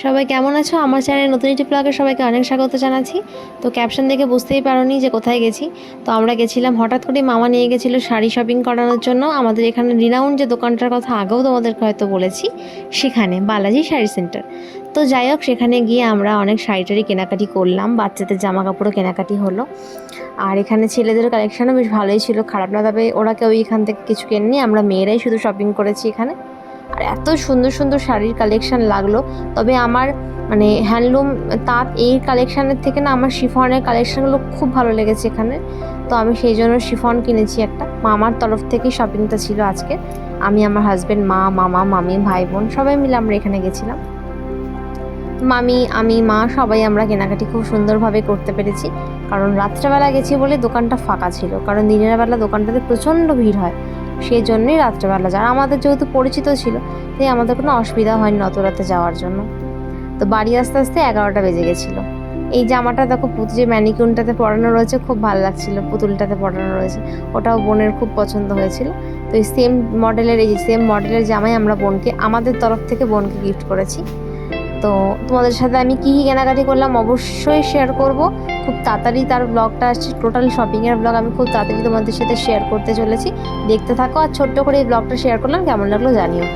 সবাই কেমন আছো? আমার চ্যানেলে নতুন একটি ব্লগে সবাইকে অনেক স্বাগত জানাচ্ছি। তো ক্যাপশন দেখে বুঝতেই পারোনি যে কোথায় গেছি। তো আমরা গেছিলাম, হঠাৎ করে মামা নিয়ে গেছিলো শাড়ি শপিং করানোর জন্য। আমাদের এখানে রিনাউন্ড যে দোকানটার কথা আগেও তোমাদেরকে হয়তো বলেছি, সেখানে বালাজি শাড়ি সেন্টার। তো যাই হোক, সেখানে গিয়ে আমরা অনেক শাড়ি কেনাকাটি করলাম, বাচ্চাদের জামা কাপড়ও কেনাকাটি হলো। আর এখানে ছেলেদের কালেকশানও বেশ ভালোই ছিল, খারাপ না। তবে ওরা কেউ এখান থেকে কিছু কেনেনি, আমরা মেয়েরাই শুধু শপিং করেছি এখানে। আর এত সুন্দর সুন্দর শাড়ির কালেকশান লাগলো। তবে আমার মানে হ্যান্ডলুম তাঁত এই কালেকশানের থেকে না আমার শিফনের কালেকশানগুলো খুব ভালো লেগেছে এখানে। তো আমি সেই জন্য শিফন কিনেছি একটা। মামার তরফ থেকেই শপিংটা ছিল আজকে। আমি, আমার হাজব্যান্ড, মা, মামা, মামি, ভাই বোন সবাই মিলে আমরা এখানে গেছিলাম। মামি, আমি, মা সবাই আমরা কেনাকাটি খুব সুন্দরভাবে করতে পেরেছি। কারণ রাত্রেবেলা গেছি বলে দোকানটা ফাঁকা ছিল, কারণ দিনের বেলা দোকানটাতে প্রচণ্ড ভিড় হয়। সেই জন্যই রাত্রেবেলা যাওয়া। আমাদের যেহেতু পরিচিত ছিল, তাই আমাদের কোনো অসুবিধা হয়নি অত রাতে যাওয়ার জন্য। তো বাড়ি আস্তে আস্তে 11টা বেজে গেছিলো। এই জামাটা দেখো, পুতুল যে ম্যানিকুইনটাতে পরানো রয়েছে খুব ভালো লাগছিল, পুতুলটাতে পরানো রয়েছে, ওটাও বোনের খুব পছন্দ হয়েছিল। তো এই সেম মডেলের জামাই আমরা বোনকে, আমাদের তরফ থেকে বোনকে গিফট করেছি। তো তোমাদের সাথে আমি কী কী কেনাকাটি করলাম অবশ্যই শেয়ার করব। খুব তাড়াতাড়ি তার ব্লগটা আসছে, টোটাল শপিংয়ের ব্লগ আমি খুব তাড়াতাড়ি তোমাদের সাথে শেয়ার করতে চলেছি। দেখতে থাকো। আর ছোট্ট করে এই ব্লগটা শেয়ার করলাম, কেমন লাগলো জানিও।